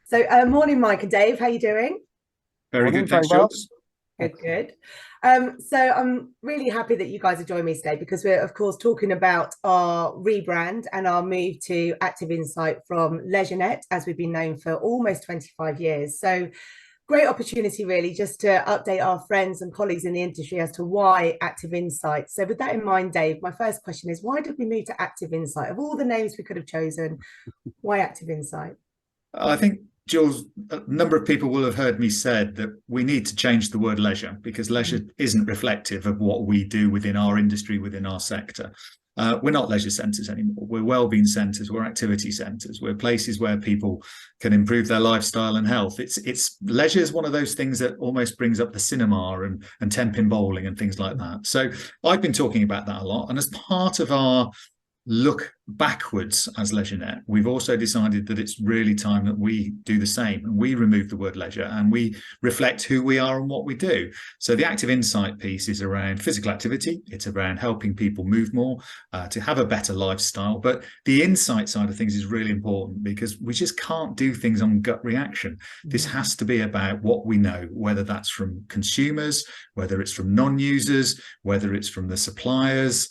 So, morning, Mike and Dave. How you doing? Very Morning, good, very thanks, well. Jules. Good, Excellent. good. So I'm really happy that you guys are joining me today because we're, of course, talking about our rebrand and our move to Active Insight from LeisureNet, as we've been known for almost 25 years. So, great opportunity, really, just to update our friends and colleagues in the industry as to why Active Insight. So, with that in mind, Dave, my first question is why did we move to Active Insight? Of all the names we could have chosen, why Active Insight? I think, Jules, a number of people will have heard me said that we need to change the word leisure because leisure isn't reflective of what we do within our industry, within our sector. We're not leisure centres anymore. We're wellbeing centres. We're activity centres. We're places where people can improve their lifestyle and health. It's leisure is one of those things that almost brings up the cinema and ten-pin bowling and things like that. So I've been talking about that a lot. And as part of our look backwards as LeisureNet, we've also decided that it's really time that we do the same and we remove the word leisure and we reflect who we are and what we do. So the Active Insight piece is around physical activity. It's around helping people move more, to have a better lifestyle. But the insight side of things is really important because we just can't do things on gut reaction. This has to be about what we know, whether that's from consumers, whether it's from non-users, whether it's from the suppliers,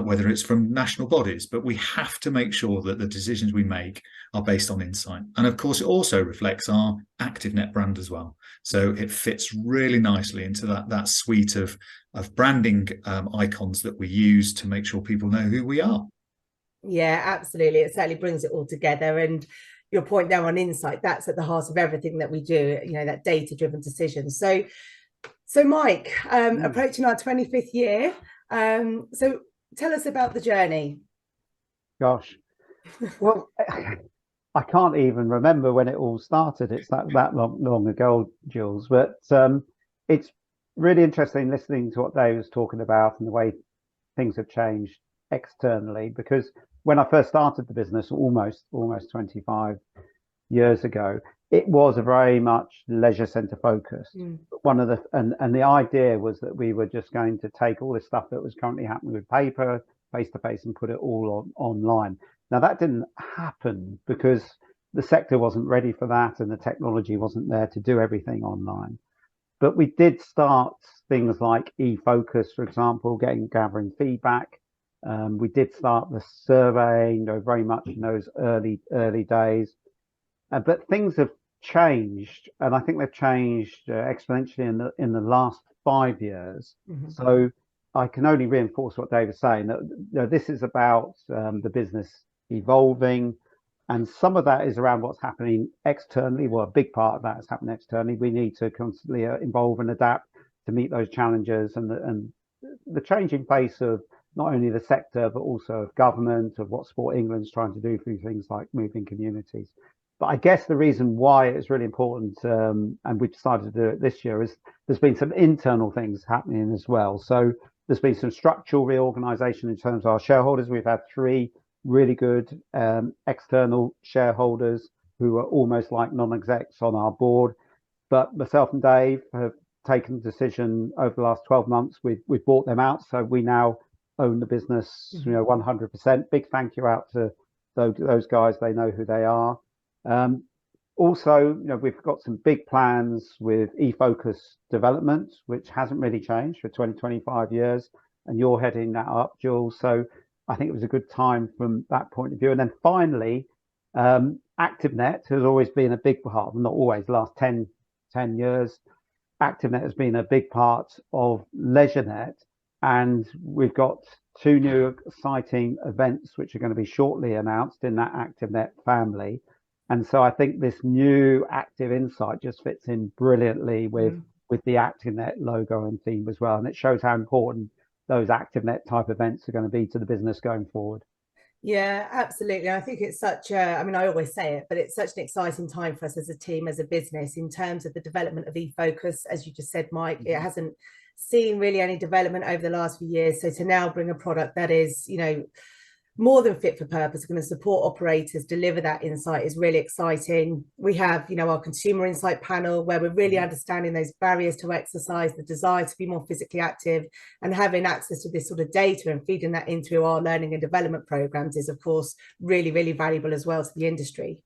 whether it's from national bodies, but we have to make sure that the decisions we make are based on insight. And of course, it also reflects our ActiveNet brand as well. So it fits really nicely into that suite of branding icons that we use to make sure people know who we are. Yeah, absolutely. It certainly brings it all together. And your point there on insight, that's at the heart of everything that we do, that data-driven decision. So Mike, Mm. approaching our 25th year. So tell us about the journey. Gosh, well, I can't even remember when it all started. It's that long ago, Jules. But it's really interesting listening to what Dave was talking about and the way things have changed externally. Because when I first started the business, almost 25 years ago, it was a very much leisure centre focused. Mm. One of the and the idea was that we were just going to take all this stuff that was currently happening with paper, face to face, and put it all online. Now that didn't happen because the sector wasn't ready for that, and the technology wasn't there to do everything online. But we did start things like e-focus, for example, gathering feedback. We did start the surveying, very much in those early days. But things have changed, and I think they've changed exponentially in the last 5 years. Mhm. So I can only reinforce what Dave was saying that this is about the business evolving, and some of that is around what's happening externally. Well, a big part of that is happening externally. We need to constantly evolve and adapt to meet those challenges and the changing pace of not only the sector but also of government, of what Sport England's trying to do through things like moving communities. But I guess the reason why it's really important, and we decided to do it this year, is there's been some internal things happening as well. So there's been some structural reorganization in terms of our shareholders. We've had three really good external shareholders who are almost like non-execs on our board. But myself and Dave have taken the decision over the last 12 months. We've bought them out, so we now own the business, 100%. Big thank you out to those guys. They know who they are. Also, we've got some big plans with eFocus development, which hasn't really changed for 20-25 years, and you're heading that up, Jules. So I think it was a good time from that point of view. And then finally, ActiveNet has always been a big part, not always, the last 10 years. ActiveNet has been a big part of LeisureNet, and we've got two new exciting events which are going to be shortly announced in that ActiveNet family. And so I think this new Active Insight just fits in brilliantly with the ActiveNet logo and theme as well. And it shows how important those ActiveNet type events are going to be to the business going forward. Yeah, absolutely. I think it's such a, I mean, I always say it, but it's such an exciting time for us as a team, as a business, in terms of the development of eFocus. As you just said, Mike, it hasn't seen really any development over the last few years. So to now bring a product that is, more than fit for purpose, going to support operators deliver that insight is really exciting. We have, our consumer insight panel where we're really understanding those barriers to exercise, the desire to be more physically active, and having access to this sort of data and feeding that into our learning and development programs is, of course, really, really valuable as well to the industry.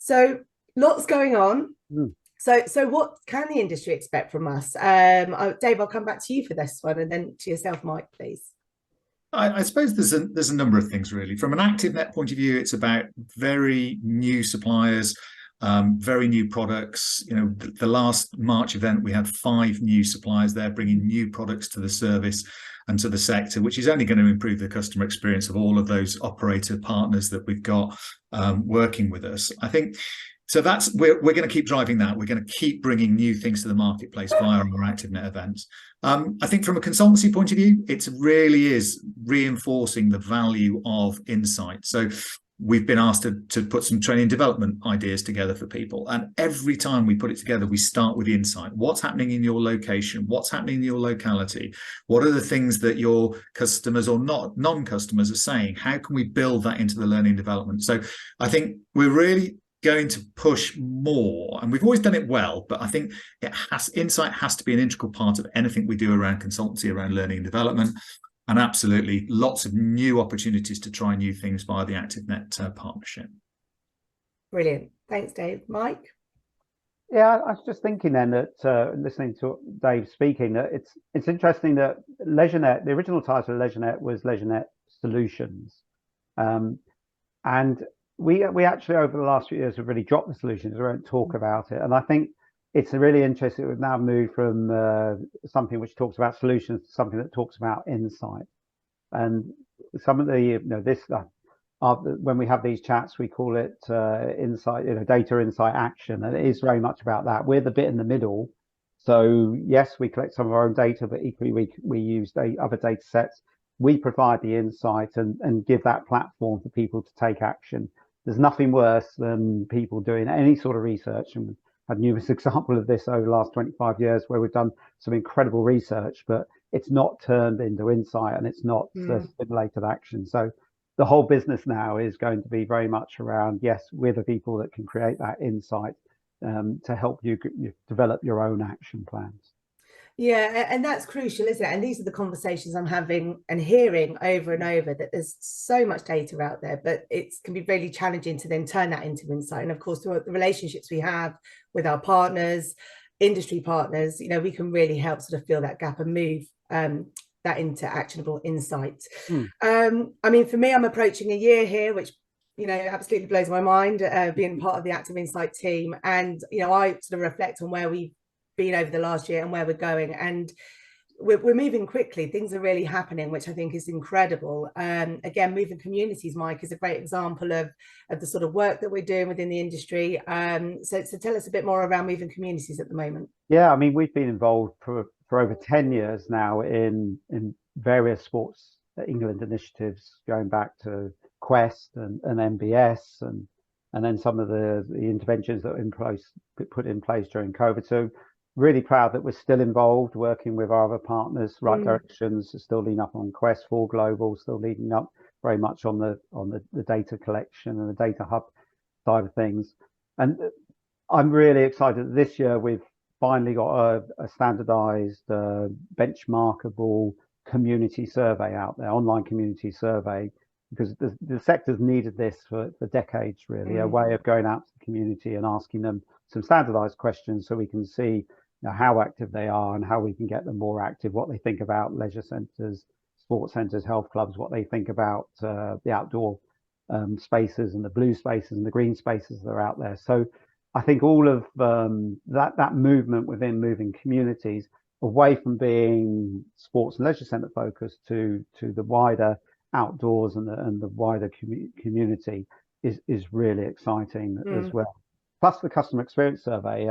So Lots going on. Mm. So what can the industry expect from us? Dave, I'll come back to you for this one, and then to yourself, Mike, please. I suppose there's a number of things really. From an ActiveNet point of view, it's about very new suppliers, very new products. You know, the last March event, we had 5 new suppliers there bringing new products to the service and to the sector, which is only going to improve the customer experience of all of those operator partners that we've got working with us. I think so. We're going to keep driving that. We're going to keep bringing new things to the marketplace via our ActiveNet events. I think from a consultancy point of view, it really is reinforcing the value of insight. So we've been asked to put some training and development ideas together for people. And every time we put it together, we start with insight. What's happening in your location? What's happening in your locality? What are the things that your customers or non-customers are saying? How can we build that into the learning and development? So I think we're really going to push more, and we've always done it well, but I think insight has to be an integral part of anything we do around consultancy, around learning and development, and absolutely lots of new opportunities to try new things via the ActiveNet partnership. Brilliant. Thanks, Dave. Mike? Yeah, I was just thinking then that listening to Dave speaking, that it's interesting that LeisureNet, the original title of LeisureNet was LeisureNet Solutions, and we actually over the last few years have really dropped the solutions. We won't talk about it, and I think it's really interesting. We've now moved from something which talks about solutions to something that talks about insight. And some of the when we have these chats, we call it insight, data, insight, action, and it is very much about that. We're the bit in the middle. So yes, we collect some of our own data, but equally we use other data sets. We provide the insight and give that platform for people to take action. There's nothing worse than people doing any sort of research, and we've had numerous examples of this over the last 25 years where we've done some incredible research, but it's not turned into insight and it's not stimulated action. So the whole business now is going to be very much around, yes, we're the people that can create that insight to help you develop your own action plans. Yeah, and that's crucial, isn't it? And these are the conversations I'm having and hearing over and over, that there's so much data out there, but it can be really challenging to then turn that into insight. And of course, the relationships we have with our partners, industry partners, we can really help sort of fill that gap and move that into actionable insight. I mean, for me, I'm approaching a year here, which absolutely blows my mind, being part of the Active Insight team. And I sort of reflect on where we've been over the last year and where we're going, and we're moving quickly. Things are really happening, which I think is incredible. Again, Moving Communities, Mike, is a great example of the sort of work that we're doing within the industry. So tell us a bit more around Moving Communities at the moment. Yeah, I mean, we've been involved for over 10 years now in various Sports England initiatives, going back to Quest and MBS and then some of the interventions that were put in place during COVID. So really proud that we're still involved, working with our other partners. Right Directions is still leading up on Quest, for Global still leading up very much on the data collection and the data hub side of things. And I'm really excited that this year we've finally got a standardized benchmarkable community survey out there, online community survey, because the sector's needed this for decades, really, a way of going out to the community and asking them some standardized questions so we can see how active they are and how we can get them more active, what they think about leisure centres, sports centres, health clubs, what they think about the outdoor spaces and the blue spaces and the green spaces that are out there. So I think all of that movement within Moving Communities, away from being sports and leisure centre focused to the wider outdoors and the wider community is really exciting as well. Plus the customer experience survey,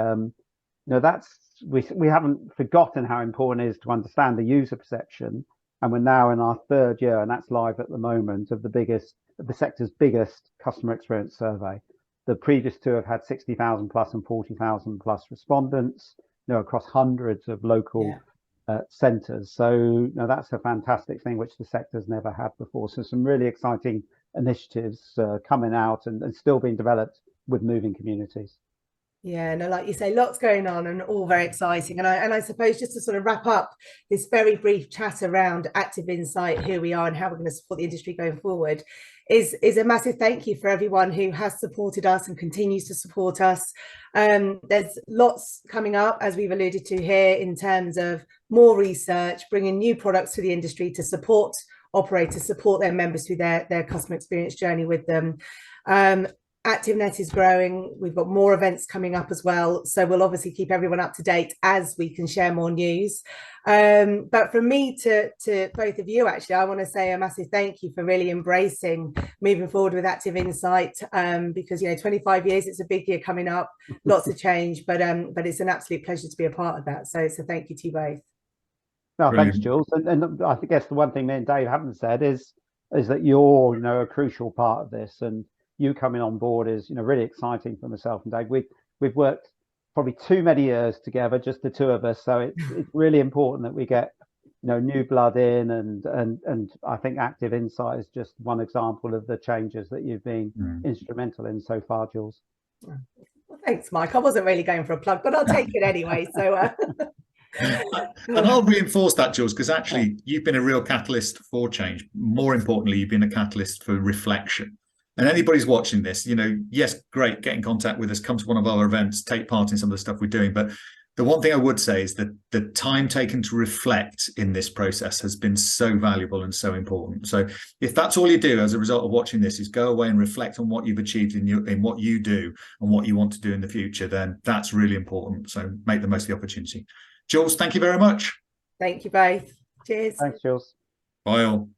we haven't forgotten how important it is to understand the user perception, and we're now in our 3rd year, and that's live at the moment, of the sector's biggest customer experience survey. The previous 2 have had 60,000 plus and 40,000 plus respondents, across hundreds of local centres. So that's a fantastic thing which the sector's never had before. So some really exciting initiatives coming out and still being developed with Moving Communities. Yeah, no, like you say, lots going on and all very exciting. And I suppose just to sort of wrap up this very brief chat around Active Insight, who we are and how we're going to support the industry going forward, is a massive thank you for everyone who has supported us and continues to support us. There's lots coming up, as we've alluded to here, in terms of more research, bringing new products to the industry to support operators, support their members through their customer experience journey with them. ActiveNet is growing. We've got more events coming up as well. So we'll obviously keep everyone up to date as we can share more news. But from me to both of you, actually, I want to say a massive thank you for really embracing moving forward with Active Insight, because, 25 years, it's a big year coming up, lots of change, but it's an absolute pleasure to be a part of that. So thank you to you both. No, thanks, Jules. And I guess the one thing me and Dave haven't said is that you're, a crucial part of this, and you coming on board is, really exciting for myself and Dave. We've worked probably too many years together, just the two of us. So it's really important that we get, new blood in, and I think Active Insight is just one example of the changes that you've been instrumental in so far, Jules. Well, thanks, Mike. I wasn't really going for a plug, but I'll take it anyway. So. And I'll reinforce that, Jules, because actually you've been a real catalyst for change. More importantly, you've been a catalyst for reflection. And anybody's watching this, yes, great, get in contact with us, come to one of our events, take part in some of the stuff we're doing. But the one thing I would say is that the time taken to reflect in this process has been so valuable and so important. So if that's all you do as a result of watching this is go away and reflect on what you've achieved in what you do and what you want to do in the future, then that's really important. So make the most of the opportunity. Jules, thank you very much. Thank you both. Cheers. Thanks, Jules. Bye all.